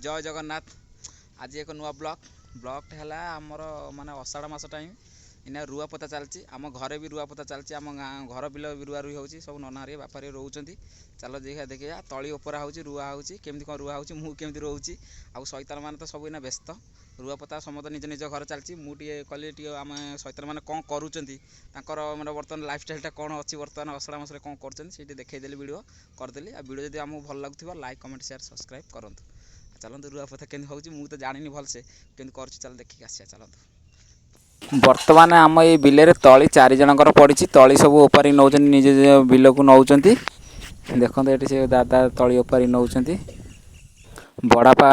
जय जगन्नाथ। आज एक नुआ ब्लॉग है आमर माने अषाढ़ मास टाइम इना रुआपता चलती आम घरे भी रुआपता चलती आम घर बिल भी रुआ रुई होची सब ननारे बापारे रोचंती। चलो देखा देखिया तली उपरा होची रुआ होची केमती कौन रुआ होची मु केमती रोची आ शैतान माने तो सब इना व्यस्त रुआपता समस्त निज निज घर चलती मुझे कल टे आम शैतान मैंने कौन करुँच मैंने बर्तमान लाइफ स्टाइल कौन अच्छी बर्तमान अषाढ़ मास कौन कर देखईदेली वीडियो करदेली आ वीडियो जब आमको भल लगुव लाइक कमेंट शेयर सब्सक्राइब करूँ। चलते रुआपता केमती होची मुझे तो जानी भलसे केमती कर चल देखिक आसिया चलते। बर्तमान आम ये बिल तली 4 जनकर पड़ी तली सब ओपारी नौ निज बिल को नौ देखते ये से दादा तली ओपारी नौ बड़ापा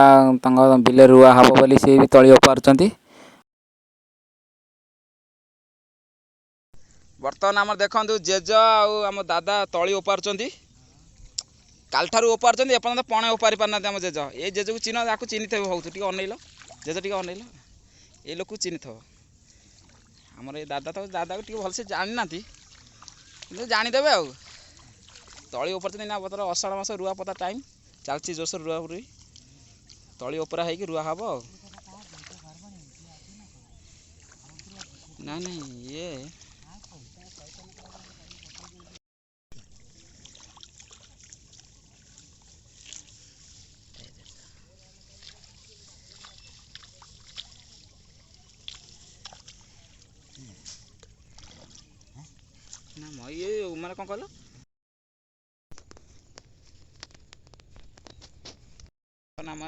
बिल रुआ हम बोली सी भी तली ओपारुंट। बर्तमान आम देखु जेज आम दादा तली ओपारुंट काल ठार ओपार एपर्तंत पणे ओपारी पारना आम जेज ये जेज को चिन्ह या चिन्ह थे बहुत टे अनैल जेज टे अनैल ये लोग चिन्ह थो आमर ये दादा तो दादा को भलसे जानी ना जानीदेवे आ तली ओपर ना बतर अषाढ़ मास रुआ पता टाइम चलती जोश रुआ रुई तली ओपरा है रुआ हम ना नहीं ये ना ये मैंने कौन कहल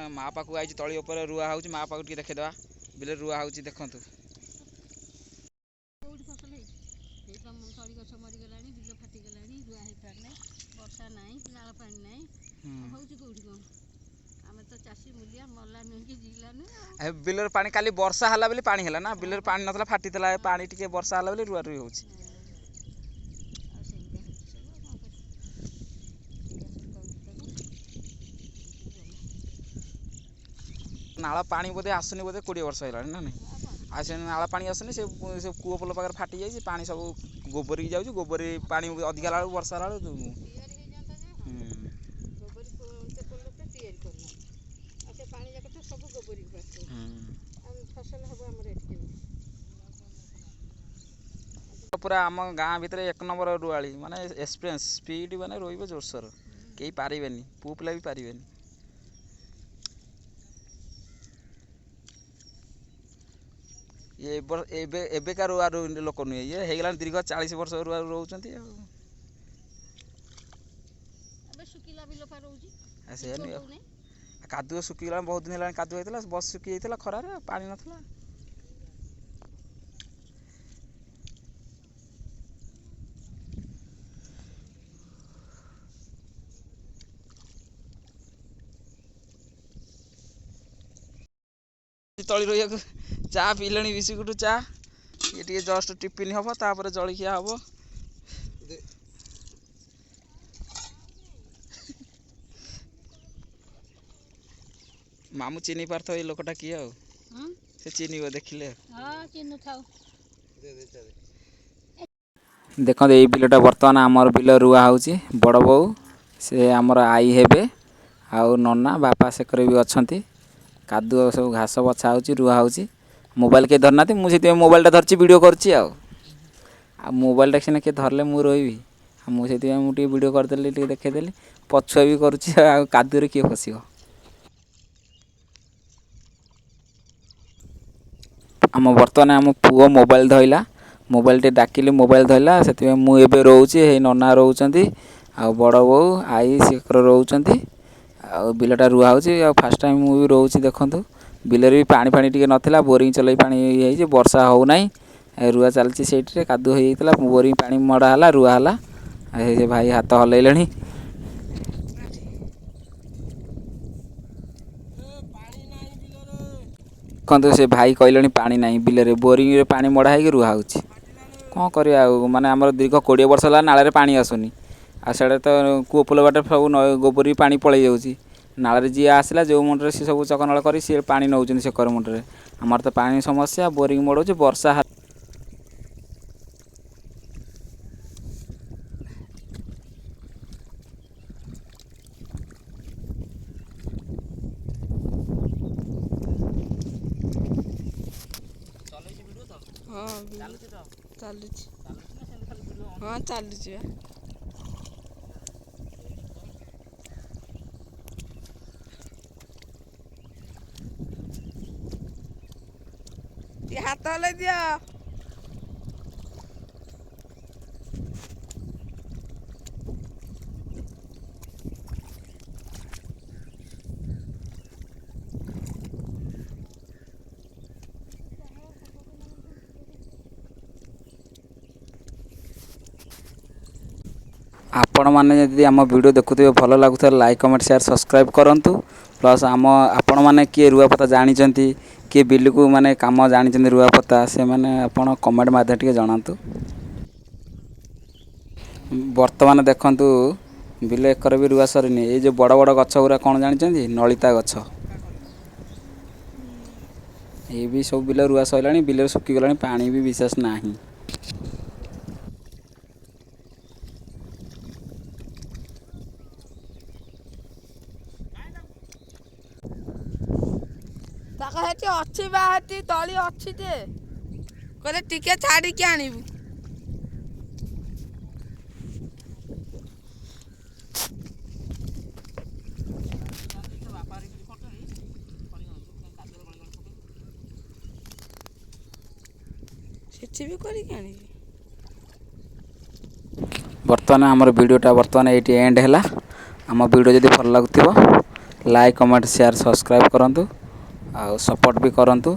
माँ पाक आई तली उपर रुआ हो माँ पाक देखीदे बिल रुआ हो देखु बिलर पानी काली वर्षा है बोली पानी है ना बिलर पानी ना फाटी पानी टी वर्षा है रुआ रुई हो नाला पानी बोधे आसुनी बोधे 20 वर्ष है ना नहीं आ नाला पानी आसुनी से कूप पोल पाखे फाटी जाए पानी सब गोबर की जाऊँ गोबर पानी अधिका ला वर्षा ला पूरा आम गाँ भितर 1 नंबर रुआली माने एक्सपीरियंस स्पीड माने रोइबो जोरसोर कई पारिबेनी पुओ पिला भी पारिबेनी। ये एबेका रुआ लोक नुहे ये हेगला दीर्घ 40 वर्ष रुआ रोचंती कादुआ सुखीगला बहुत दिन है कादुआ होता बस सुखी जाता खरार पानी नाला तली रही चा पीले बिस्कुट चा ये जस्ट टिफिन हम तापर जलखिया हम मामू चिन्ह पार्थ ये लोकटा किए से चिन्ह देखिले देखते ये बिलटा बर्तमान आमर बिल रुआ हो बड़ बो से आमर आई हेबे आउ नना बापा सेकर भी अच्छा कादुआ सब घास बछा हो रुआ हो मोबाइल के धरना मुझे मोबाइल धरची वीडियो करची मोबाइल टा सीना किए धरले मु रोइबी मुझे वीडियो करदेली देखेदेली पछुआ भी करुच्ची कादुरे किए फस आम बर्तमान आम पुओ मोबाइल धरला मोबाइल टे डाकिली मोबाइल धरला से मुझे रोचे नना रोच आ बड़ बो आई सेकर रोच बिलटा रुआ हो फास्ट टाइम मुझे रोच देखु बिलर भी पानी फानी टी नाला बोरिंग चल पानी वर्षा हो ना रुआ चलती से कादु होता बोरिंग पानी मड़ा है रुआ है भाई हाथ हल्ले देखते से भाई कहले पानी ना बिल बोरिंग रे पानी मड़ा है रुआ हो कौन कर माने आम दीर्घ 20 वर्ष है नाल पानी आसुनी आड़े तो कूप पोल बाट सब गोबर भी पानी पलि जाऊँगी नाल जी आसला जो मुंडे सी सब चकनल कर सी पानी नौ सेकर मुंडे आमर तो पानी समस्या बोरिंग मड़ो वर्षा ଚାଲୁଛି। ହଁ ଚାଲୁଛି ବା। ଟିକେ ହାତ ହଲେଇ ଦିଅ। ଆପଣମାନେ ଯଦି ଆମ ଭିଡ଼ିଓ ଦେଖୁଥିବେ ଭଲ ଲାଗୁଥିବ ଲାଇକ୍ କମେଣ୍ଟ ସେୟାର ସବସ୍କ୍ରାଇବ୍ କରନ୍ତୁ। ପ୍ଲସ୍ ଆପଣମାନେ କିଏ ରୁଆପୋତା ଜାଣିଛନ୍ତି, କିଏ ବିଲକୁ ମାନେ କାମ ଜାଣିଛନ୍ତି ରୁଆପୋତା, ସେମାନେ ଆପଣ କମେଣ୍ଟ ମାଧ୍ୟମରେ ଟିକେ ଜଣାନ୍ତୁ। ବର୍ତ୍ତମାନ ଦେଖନ୍ତୁ ବିଲ ଏକର ବି ରୁଆ ସରିନି। ଏଇ ଯେଉଁ ବଡ଼ ବଡ଼ ଗଛ ଗୁଡ଼ା କ'ଣ ଜାଣିଛନ୍ତି? ନଳିତା ଗଛ। ଏଇ ବି ସବୁ ବିଲ ରୁଆ ସରିଲାଣି। ବିଲରେ ଶୁଖିଗଲାଣି, ପାଣି ବି ବିଶେଷ ନାହିଁ। ତାଙ୍କ ସେଠି ଅଛି ବା, ସେଠି ତଳି ଅଛି ଯେ କହିଲେ ଟିକେ ଛାଡ଼ିକି ଆଣିବୁ। ସେଠି ବି କରିକି ଆଣିବି। ବର୍ତ୍ତମାନ ଆମର ଭିଡ଼ିଓଟା ଏଇଠି ଏଣ୍ଡ ହେଲା। ଆମ ଭିଡ଼ିଓ ଯଦି ଭଲ ଲାଗୁଥିବ ଲାଇକ୍ କମେଣ୍ଟ ସେୟାର ସବସ୍କ୍ରାଇବ୍ କରନ୍ତୁ, ଆଉ ସପୋର୍ଟ ବି କରନ୍ତୁ।